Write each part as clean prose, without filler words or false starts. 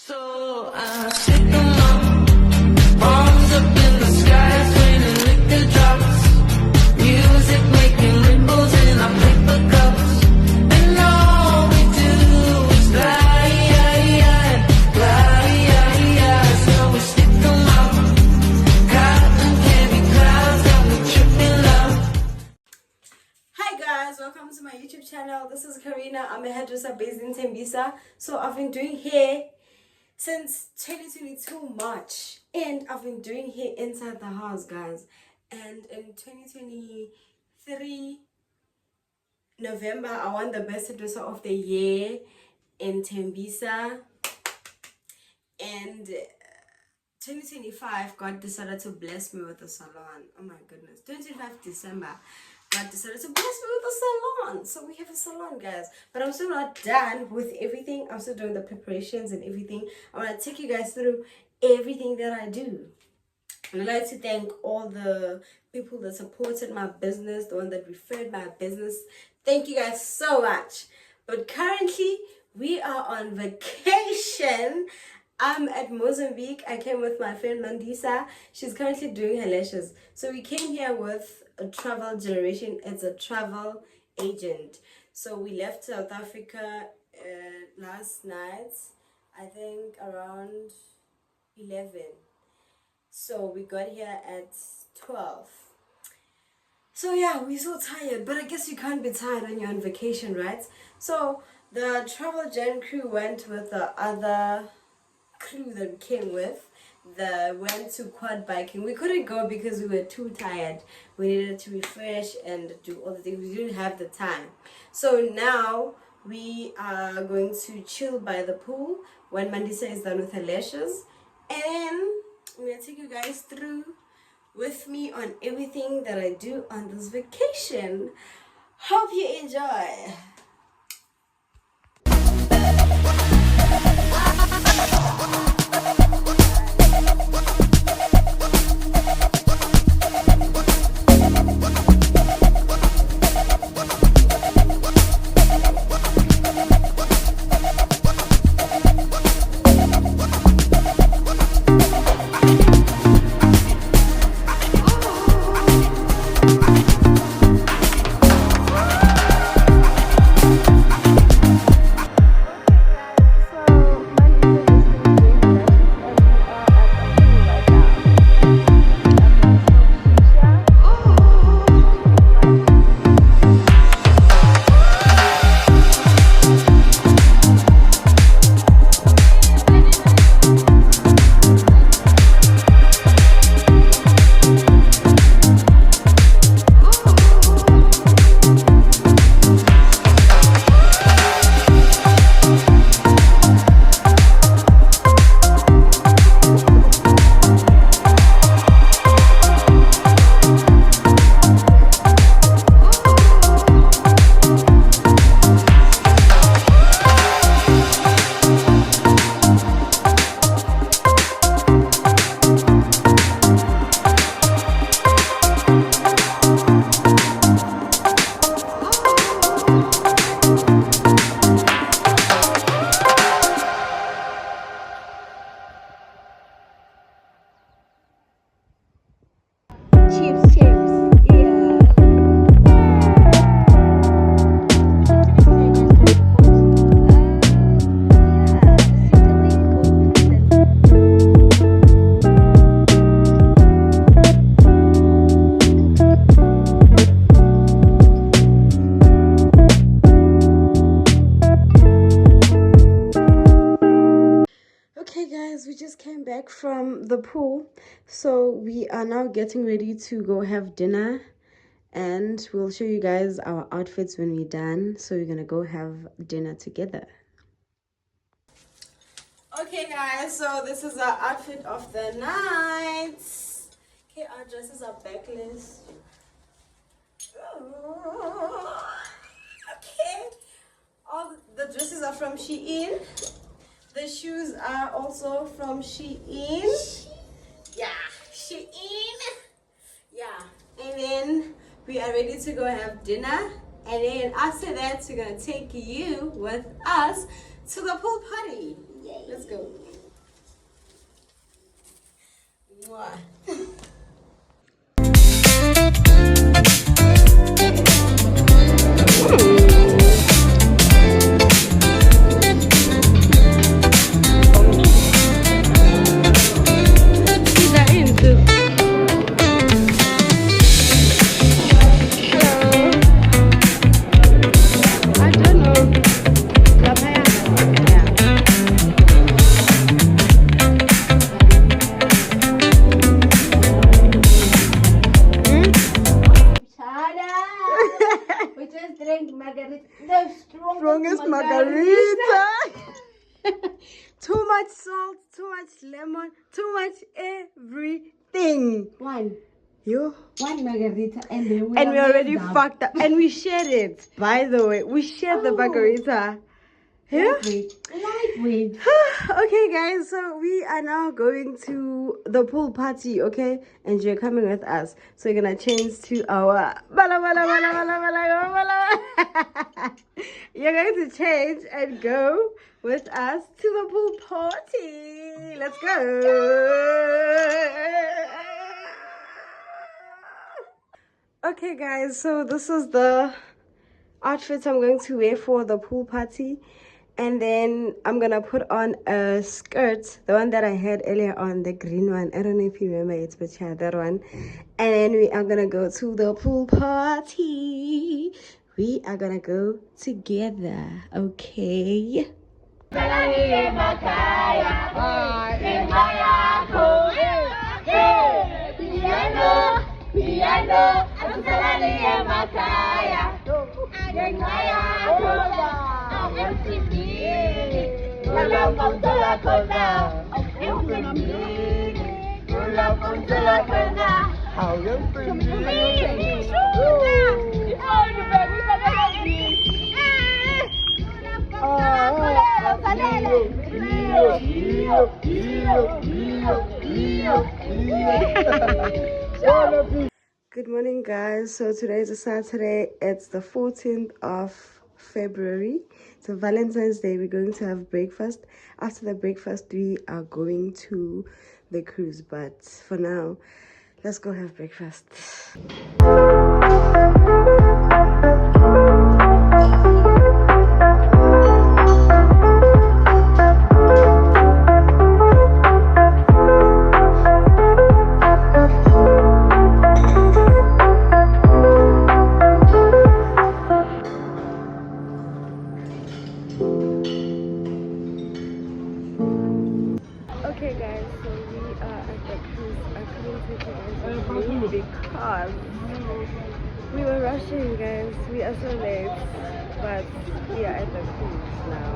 So I stick 'em up, bombs up in the sky, raining liquor drops, music making ripples in our paper cups, and all we do is glide, so we stick 'em up, cotton candy clouds got me tripping up. Hi guys, welcome to my YouTube channel. This is Karina. I'm a hairdresser based in Tembisa. So I've been doing hair since 2022 March, and I've been doing hair inside the house, guys. And in 2023 November, I won the best hairdresser of the year in Tembisa. And 2025 God decided to bless me with a salon. Oh my goodness. 2025 December God decided to bless me with a salon. So we have a salon, guys. But I'm still not done with everything. I'm still doing the preparations and everything. I want to take you guys through everything that I do. And I'd like to thank all the people that supported my business, the one that referred my business. Thank you guys so much. But currently, we are on vacation. I'm at Mozambique. I came with my friend Mandisa. She's currently doing her lashes. So we came here with a travel generation. It's a travel agent. So we left South Africa last night, I think around 11. So we got here at 12. So yeah, we're so tired, but I guess you can't be tired when you're on vacation, right? So the travel gen crew went with the other crew that we came with. Went to quad biking. We couldn't go because we were too tired. We needed to refresh and do all the things. We didn't have the time. So now we are going to chill by the pool when Mandisa is done with her lashes, and I'm gonna take you guys through with me on everything that I do on this vacation. Hope you enjoy. We just came back from the pool, so we are now getting ready to go have dinner, and we'll show you guys our outfits when we're done. So we're gonna go have dinner together. Okay guys, so this is our outfit of the night. Okay, our dresses are backless. Okay, all the dresses are from Shein. The shoes are also from Shein. Yeah, Shein. Yeah, and then we are ready to go have dinner, And then after that, we're gonna take you with us to the pool party. Yay. Let's go. Mwah. The strongest margarita. Too much salt, too much lemon, too much everything. One margarita, and we already fucked up. And we shared it, by the way. We shared the margarita. Yeah? Lightweight. Okay, guys, so we are now going to the pool party, okay? And you're coming with us. So we're gonna change to our You're going to change and go with us to the pool party. Let's go. Okay, guys, so this is the outfit I'm going to wear for the pool party. And then I'm gonna put on a skirt, the one that I had earlier on, the green one. I don't know if you remember it, but yeah, that one. And then we are gonna go to the pool party. We are gonna go together, okay? Good morning, guys. So today is a Saturday. It's the 14th of February. So Valentine's Day, we're going to have breakfast. After the breakfast, we are going to the cruise. But for now, let's go have breakfast. Okay guys, so we are at the cruise. I couldn't take you guys with me because we were rushing, guys. We are so late, but we are at the cruise now.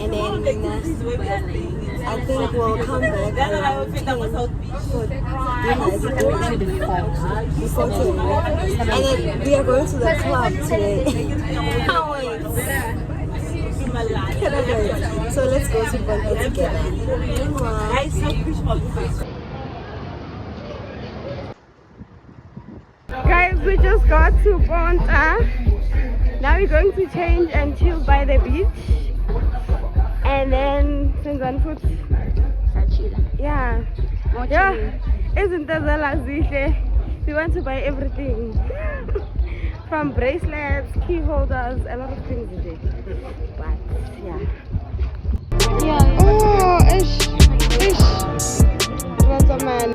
And then I think we'll come back around 10 for dinner. Before 10. And then we are going to the club today. Can't wait. Cannot wait. So let's go to Bonta together. Guys, we just got to Bonta. Now we're going to change and chill by the beach. And then on foot. Yeah. Yeah. Isn't that the we want to buy everything. From bracelets, key holders, a lot of things today. But yeah. Yeah. Oh, ish. That's a man.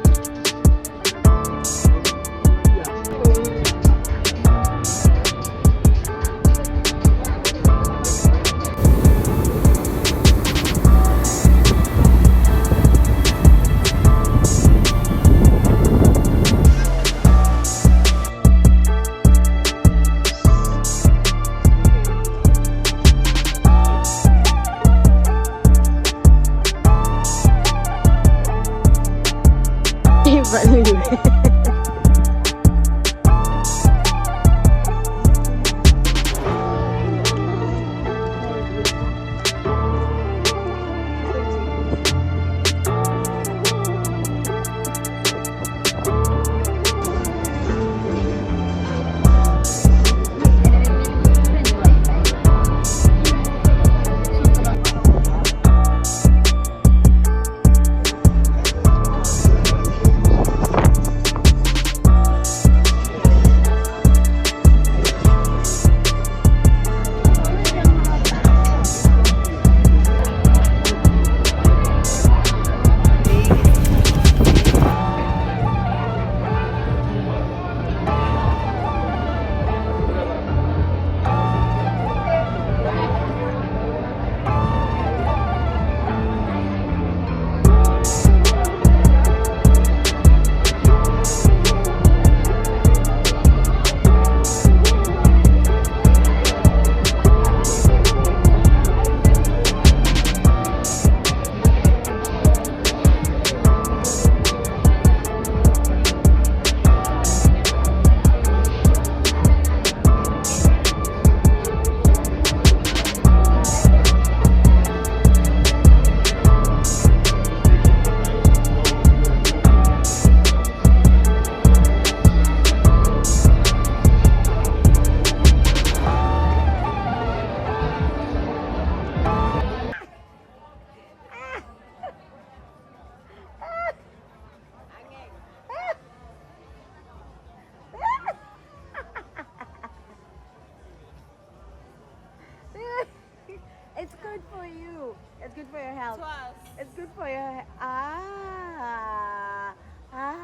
It's good for your health. Twice. It's good for your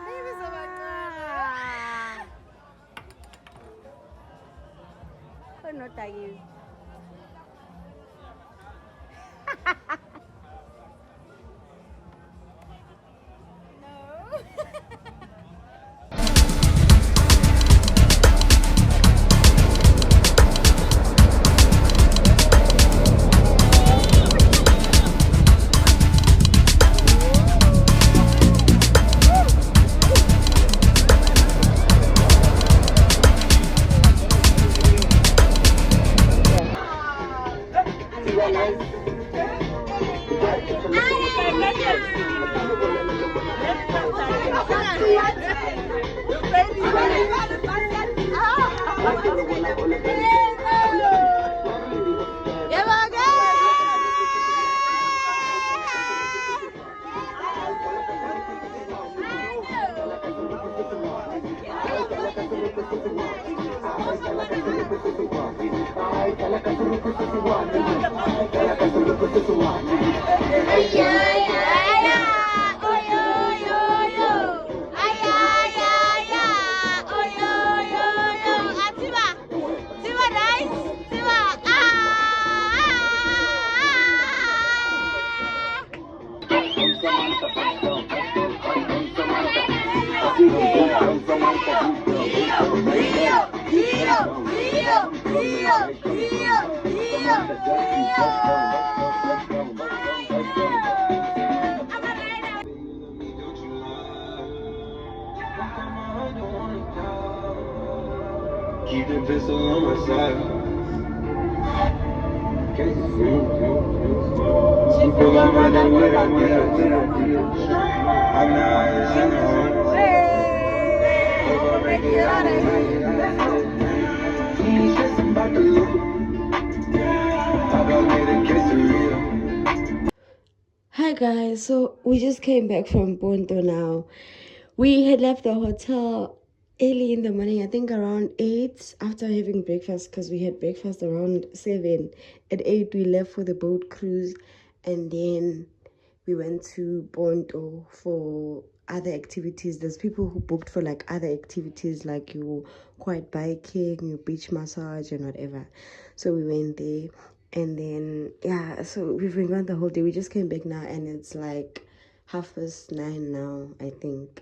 Maybe some not you. Keep the pistol on my side. Can't you feel? She feel I'm running with her. I'm not in the home. He's just about to look. I got me to kiss the real. Hi guys, so we just came back from Ponto now. We had left the hotel early in the morning, I think around 8 after having breakfast, because we had breakfast around 7. At 8 we left for the boat cruise, and then we went to Ponto for other activities. There's people who booked for like other activities like your quiet biking, your beach massage and whatever. So we went there, and then yeah, so we've been gone the whole day. We just came back now and it's like 9:30 now, I think.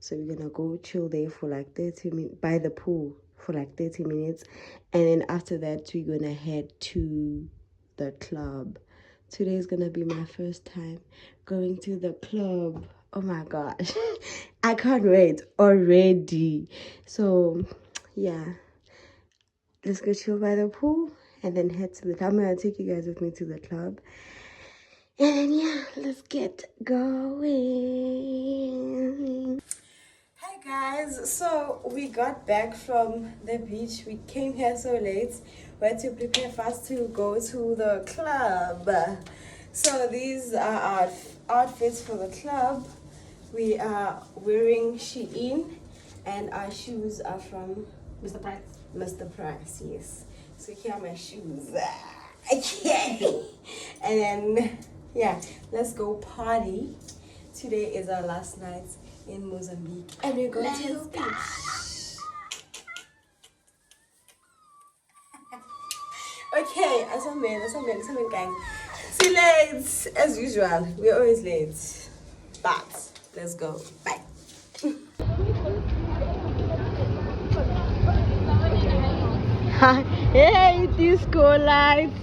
So we're gonna go chill there for like 30 minutes by the pool for like 30 minutes, and then after that we're gonna head to the club. Today is gonna be my first time going to the club. Oh my gosh. I can't wait already. So yeah, let's go chill by the pool and then head to the club. I'm gonna take you guys with me to the club. And then yeah, let's get going. Hi guys, so we got back from the beach. We came here so late. We had to prepare fast to go to the club. So these are our outfits for the club. We are wearing Shein, and our shoes are from Mr. Price. Mr. Price, yes. So here are my shoes. Okay. And then yeah, let's go party. Today is our last night in Mozambique, and we're going to the beach. Okay, as a man, guys. See, late as usual. We're always late, but let's go. Bye. Hey, disco lights.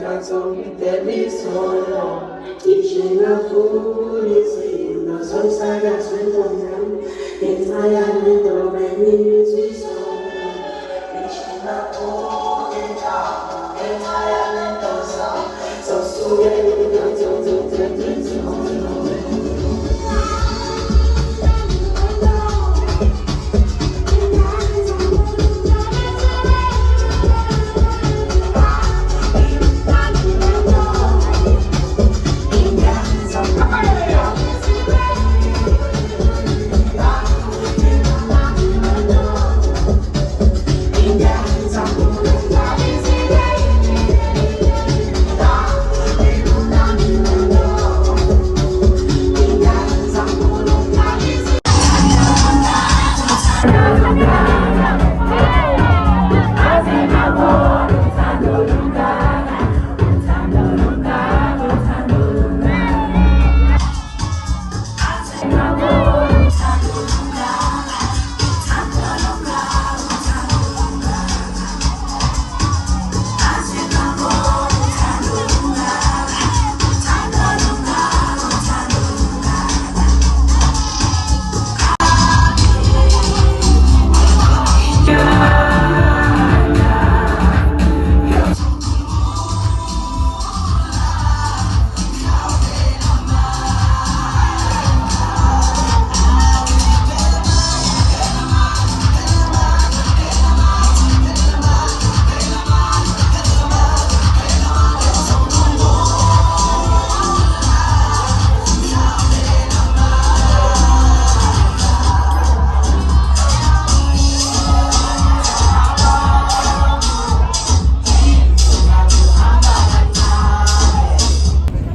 That's all you tell me so long. Teaching a fool is enough.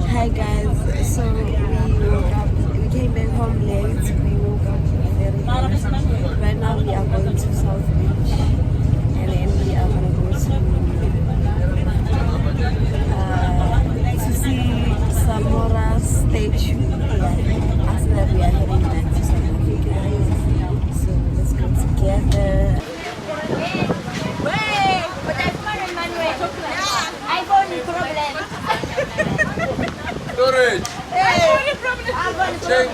Hi guys, so we woke up, we came back home late, we woke up very late. Right now we are going to South Beach and then we are going to go to see Samora statue. Yeah, after we are heading back to South Africa. So let's go together. Wait, but that's not a manual. iPhone problem. Storage. Hey, iPhone problem. Check.